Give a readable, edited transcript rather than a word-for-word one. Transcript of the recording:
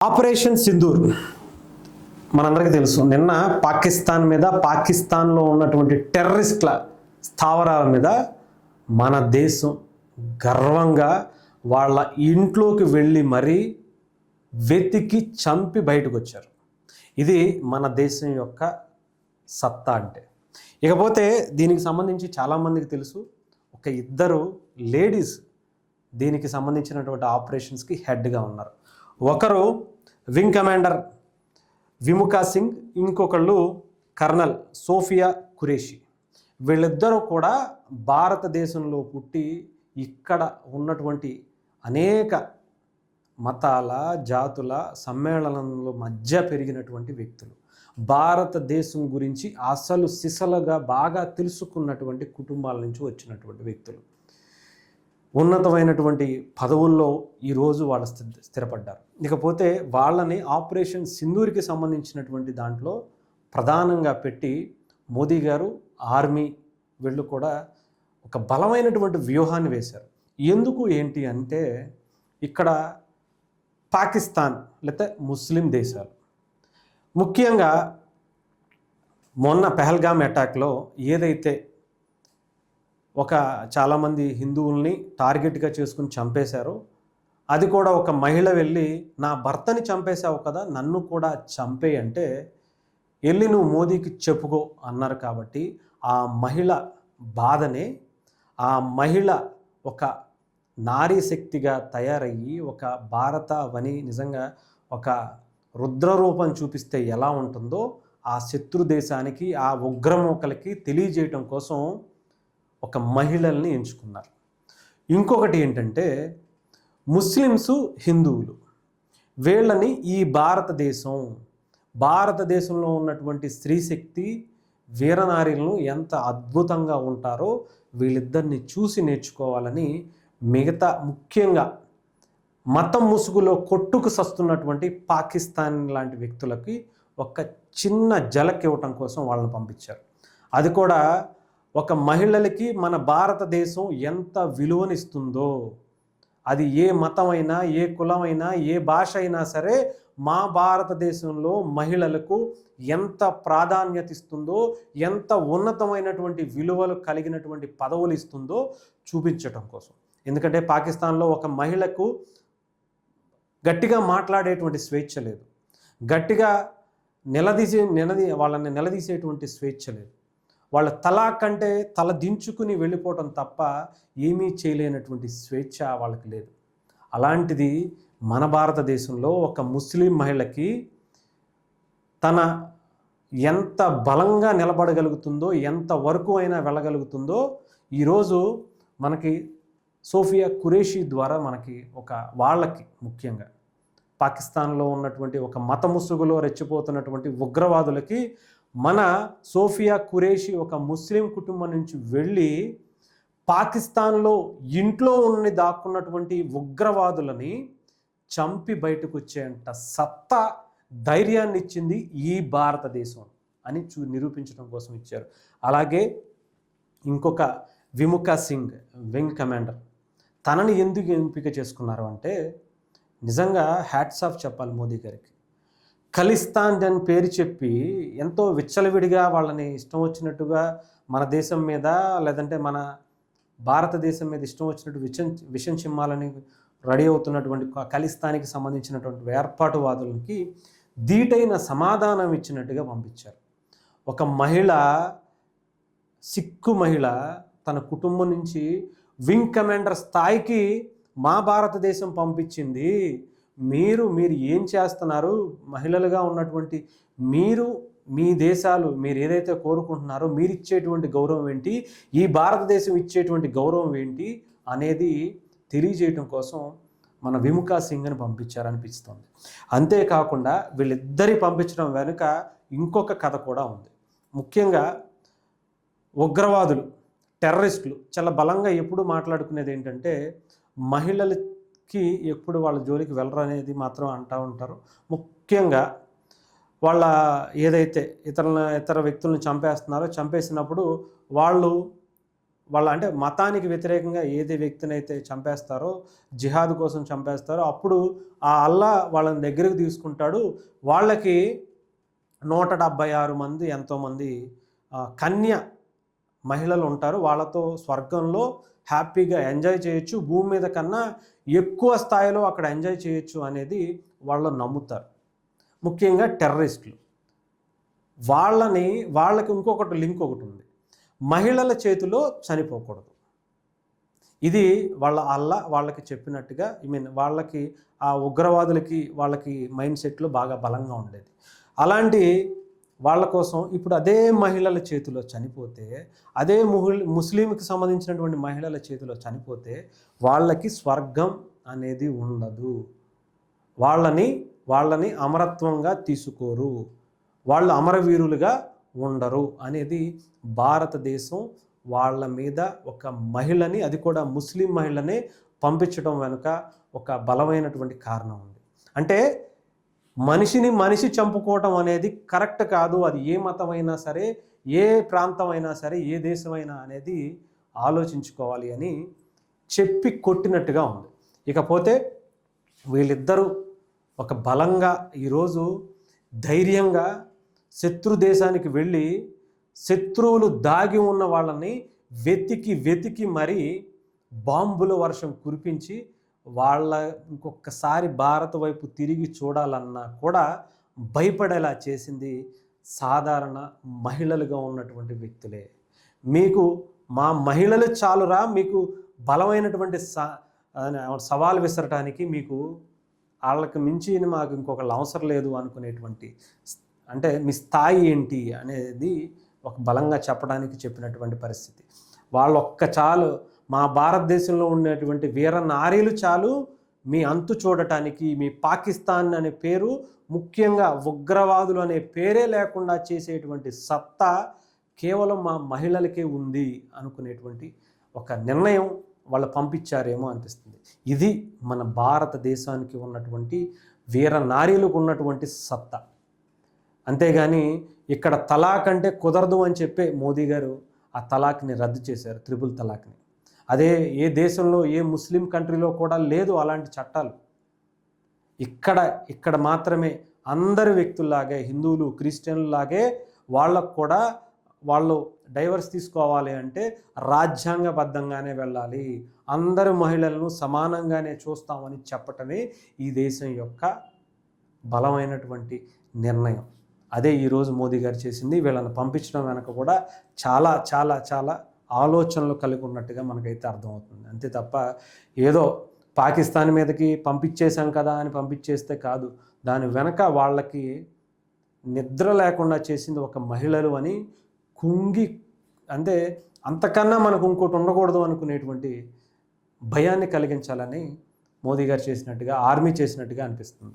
Operation Sindoor మనందరికీ తెలుసు. నిన్న పాకిస్తాన్ మీద, పాకిస్తాన్లో ఉన్నటువంటి టెర్రరిస్ట్ల స్థావరాల మీద మన దేశం గర్వంగా వాళ్ళ ఇంట్లోకి వెళ్ళి మరీ వెతికి చంపి బయటకు వచ్చారు. ఇది మన దేశం యొక్క సత్తా అంటే. ఇకపోతే దీనికి సంబంధించి చాలామందికి తెలుసు, ఒక ఇద్దరు లేడీస్ దీనికి సంబంధించినటువంటి ఆపరేషన్స్కి హెడ్గా ఉన్నారు. ఒకరు వింగ్ కమాండర్ విముకా సింగ్, ఇంకొకళ్ళు కర్నల్ సోఫియా ఖురేషి. వీళ్ళిద్దరూ కూడా భారతదేశంలో పుట్టి ఇక్కడ ఉన్నటువంటి అనేక మతాల, జాతుల సమ్మేళనంలో మధ్య పెరిగినటువంటి వ్యక్తులు. భారతదేశం గురించి అసలు సిసలుగా బాగా తెలుసుకున్నటువంటి కుటుంబాల నుంచి వచ్చినటువంటి వ్యక్తులు. ఉన్నతమైనటువంటి పదవుల్లో ఈరోజు వాళ్ళు స్థిరపడ్డారు. ఇకపోతే వాళ్ళని ఆపరేషన్ సింధూర్కి సంబంధించినటువంటి దాంట్లో ప్రధానంగా పెట్టి మోదీ గారు, ఆర్మీ వీళ్ళు కూడా ఒక బలమైనటువంటి వ్యూహాన్ని వేశారు. ఎందుకు ఏంటి అంటే, ఇక్కడ పాకిస్తాన్ లేకపోతే ముస్లిం దేశాలు, ముఖ్యంగా మొన్న పెహల్గామ్ అటాక్లో ఏదైతే ఒక చాలామంది హిందువుల్ని టార్గెట్గా చేసుకుని చంపేశారో, అది కూడా ఒక మహిళ వెళ్ళి నా భర్తని చంపేశావు కదా, నన్ను కూడా చంపే అంటే వెళ్ళి నువ్వు మోదీకి చెప్పుకో అన్నారు. కాబట్టి ఆ మహిళ బాధనే, ఆ మహిళ ఒక నారీ శక్తిగా తయారయ్యి ఒక భారతవని నిజంగా ఒక రుద్రరూపం చూపిస్తే ఎలా ఉంటుందో ఆ శత్రు దేశానికి, ఆ ఉగ్రమూకలకి తెలియజేయటం కోసం ఒక మహిళల్ని ఎంచుకున్నారు. ఇంకొకటి ఏంటంటే, ముస్లిమ్స్, హిందువులు వీళ్ళని ఈ భారతదేశంలో ఉన్నటువంటి స్త్రీశక్తి వీరనారీలను ఎంత అద్భుతంగా ఉంటారో వీళ్ళిద్దరిని చూసి నేర్చుకోవాలని మిగతా ముఖ్యంగా మతం ముసుగులో కొట్టుకు సస్తున్నటువంటి పాకిస్తాన్ లాంటి వ్యక్తులకి ఒక చిన్న జలక్ ఇవ్వటం కోసం వాళ్ళని పంపించారు. అది కూడా ఒక మహిళలకి మన భారతదేశం ఎంత విలువనిస్తుందో, అది ఏ మతమైనా, ఏ కులమైనా, ఏ భాష అయినా సరే మా భారతదేశంలో మహిళలకు ఎంత ప్రాధాన్యత ఇస్తుందో, ఎంత ఉన్నతమైనటువంటి విలువలు కలిగినటువంటి పదవులు ఇస్తుందో చూపించటం కోసం. ఎందుకంటే పాకిస్తాన్లో ఒక మహిళకు గట్టిగా మాట్లాడేటువంటి స్వేచ్ఛ లేదు, గట్టిగా వాళ్ళని నిలదీసేటువంటి స్వేచ్ఛ లేదు. వాళ్ళ తల కంటే తల దించుకుని వెళ్ళిపోవటం తప్ప ఏమీ చేయలేనటువంటి స్వేచ్ఛ వాళ్ళకి లేదు. అలాంటిది మన భారతదేశంలో ఒక ముస్లిం మహిళకి తన ఎంత బలంగా నిలబడగలుగుతుందో, ఎంత వరకు అయినా వెళ్ళగలుగుతుందో ఈరోజు మనకి సోఫియా ఖురేషి ద్వారా మనకి వాళ్ళకి ముఖ్యంగా పాకిస్తాన్లో ఉన్నటువంటి ఒక మత ముసుగులో రెచ్చిపోతున్నటువంటి ఉగ్రవాదులకి మన సోఫియా ఖురేషి ఒక ముస్లిం కుటుంబం నుంచి వెళ్ళి పాకిస్తాన్లో ఇంట్లో దాక్కున్నటువంటి ఉగ్రవాదులని చంపి బయటకు వచ్చేంత సత్తా, ధైర్యాన్ని ఇచ్చింది ఈ భారతదేశం అని నిరూపించడం కోసం ఇచ్చారు. అలాగే ఇంకొక విముకా సింగ్ వింగ్ కమాండర్, తనని ఎందుకు ఎంపిక చేసుకున్నారు అంటే నిజంగా హ్యాట్స్ ఆఫ్ చెప్పాలి మోదీ గారికి. ఖలిస్తాన్ అని పేరు చెప్పి ఎంతో విచ్చలవిడిగా వాళ్ళని ఇష్టం వచ్చినట్టుగా మన దేశం మీద, లేదంటే మన భారతదేశం మీద ఇష్టం వచ్చినట్టు విషం చిమ్మాలని రెడీ అవుతున్నటువంటి ఖలిస్తానికి సంబంధించినటువంటి వేర్పాటువాదులకి ధీటైన సమాధానం ఇచ్చినట్టుగా పంపించారు. ఒక మహిళ, సిక్కు మహిళ తన కుటుంబం నుంచి వింగ్ కమాండర్ స్థాయికి మా భారతదేశం పంపించింది. మీరు ఏం చేస్తున్నారు? మహిళలుగా ఉన్నటువంటి మీ దేశాలు మీరు ఏదైతే కోరుకుంటున్నారో మీరు ఇచ్చేటువంటి గౌరవం ఏంటి, ఈ భారతదేశం ఇచ్చేటువంటి గౌరవం ఏంటి అనేది తెలియజేయటం కోసం మన విముకా సింగ్ని పంపించారనిపిస్తుంది. అంతేకాకుండా వీళ్ళిద్దరి పంపించడం వెనుక ఇంకొక కథ కూడా ఉంది. ముఖ్యంగా ఉగ్రవాదులు, టెర్రరిస్టులు చాలా బలంగా ఎప్పుడు మాట్లాడుకునేది ఏంటంటే, మహిళలకి ఎప్పుడు వాళ్ళ జోలికి వెళ్ళరు అనేది మాత్రం అంటూ ఉంటారు. ముఖ్యంగా వాళ్ళ ఏదైతే ఇతర వ్యక్తులను చంపేస్తున్నారో, చంపేసినప్పుడు వాళ్ళు వాళ్ళ అంటే మతానికి వ్యతిరేకంగా ఏది వ్యక్తినైతే చంపేస్తారో, జిహాద్ కోసం చంపేస్తారో, అప్పుడు ఆ అల్లా వాళ్ళని దగ్గరికి తీసుకుంటాడు. వాళ్ళకి 176 మంది ఎంతోమంది కన్య మహిళలు ఉంటారు. వాళ్ళతో స్వర్గంలో హ్యాపీగా ఎంజాయ్ చేయొచ్చు. భూమి మీద కన్నా ఎక్కువ స్థాయిలో అక్కడ ఎంజాయ్ చేయొచ్చు అనేది వాళ్ళు నమ్ముతారు. ముఖ్యంగా టెర్రరిస్టులు. వాళ్ళకి ఇంకొకటి లింక్ ఒకటి ఉంది. మహిళల చేతిలో చనిపోకూడదు. ఇది వాళ్ళకి చెప్పినట్టుగా వాళ్ళకి ఆ ఉగ్రవాదులకి వాళ్ళకి మైండ్ సెట్లు బాగా బలంగా ఉండేది. అలాంటి వాళ్ళ కోసం ఇప్పుడు అదే మహిళల చేతిలో చనిపోతే, అదే ముస్లింకి సంబంధించినటువంటి మహిళల చేతిలో చనిపోతే వాళ్ళకి స్వర్గం అనేది ఉండదు. వాళ్ళని అమరత్వంగా తీసుకోరు, వాళ్ళు అమరవీరులుగా ఉండరు అనేది భారతదేశం వాళ్ళ మీద ఒక మహిళని, అది కూడా ముస్లిం మహిళనే పంపించడం వెనుక ఒక బలమైనటువంటి కారణం ఉంది. అంటే మనిషి చంపుకోవటం అనేది కరెక్ట్ కాదు. అది ఏ మతమైనా సరే, ఏ ప్రాంతమైనా సరే, ఏ దేశమైనా అనేది ఆలోచించుకోవాలి అని చెప్పి కొట్టినట్టుగా ఉంది. ఇకపోతే వీళ్ళిద్దరూ ఒక బలంగా ఈరోజు ధైర్యంగా శత్రు దేశానికి వెళ్ళి శత్రువులు దాగి ఉన్న వాళ్ళని వెతికి మరీ బాంబుల వర్షం కురిపించి ఇంకొకసారి భారత్ వైపు తిరిగి చూడాలన్నా కూడా భయపడేలా చేసింది సాధారణ మహిళలుగా ఉన్నటువంటి వ్యక్తులే. మీకు మా మహిళలు చాలురా, మీకు బలమైనటువంటి సవాలు విసరటానికి, మీకు వాళ్ళకి మించి మాకు ఇంకొకళ్ళు అవసరం లేదు అనుకునేటువంటి, అంటే మీ స్థాయి ఏంటి అనేది ఒక బలంగా చెప్పినటువంటి పరిస్థితి. వాళ్ళొక్క చాలు, మా భారతదేశంలో ఉండేటువంటి వీర నారీలు చాలు మీ అంతు చూడటానికి. మీ పాకిస్తాన్ అనే పేరు, ముఖ్యంగా ఉగ్రవాదులు అనే పేరే లేకుండా చేసేటువంటి సత్తా కేవలం మా మహిళలకే ఉంది అనుకునేటువంటి ఒక నిర్ణయం వాళ్ళు పంపించారేమో అనిపిస్తుంది. ఇది మన భారతదేశానికి ఉన్నటువంటి వీర నారీలకు ఉన్నటువంటి సత్తా. అంతేగాని ఇక్కడ తలాక్ అంటే కుదరదు అని చెప్పే మోదీ గారు ఆ తలాక్ని రద్దు చేశారు, త్రిపుల్ తలాక్ని. అదే ఏ దేశంలో, ఏ ముస్లిం కంట్రీలో కూడా లేదు అలాంటి చట్టాలు. ఇక్కడ మాత్రమే అందరి వ్యక్తుల్లాగే, హిందువులు క్రిస్టియన్లాగే వాళ్ళకు కూడా వాళ్ళు డైవర్స్ తీసుకోవాలి అంటే రాజ్యాంగబద్ధంగానే వెళ్ళాలి, అందరు మహిళలను సమానంగానే చూస్తామని చెప్పటమే ఈ దేశం యొక్క బలమైనటువంటి నిర్ణయం. అదే ఈరోజు మోదీ గారు చేసింది. వీళ్ళని పంపించడం వెనక కూడా చాలా చాలా చాలా ఆలోచనలు కలిగి ఉన్నట్టుగా మనకైతే అర్థమవుతుంది. అంతే తప్ప ఏదో పాకిస్తాన్ మీదకి పంపించేశాం కదా అని పంపించేస్తే కాదు. దాని వెనక వాళ్ళకి నిద్ర లేకుండా చేసింది ఒక మహిళలు అని అంటే అంతకన్నా మనకు ఇంకోటి ఉండకూడదు అనుకునేటువంటి భయాన్ని కలిగించాలని మోదీ గారు చేసినట్టుగా, ఆర్మీ చేసినట్టుగా అనిపిస్తుంది.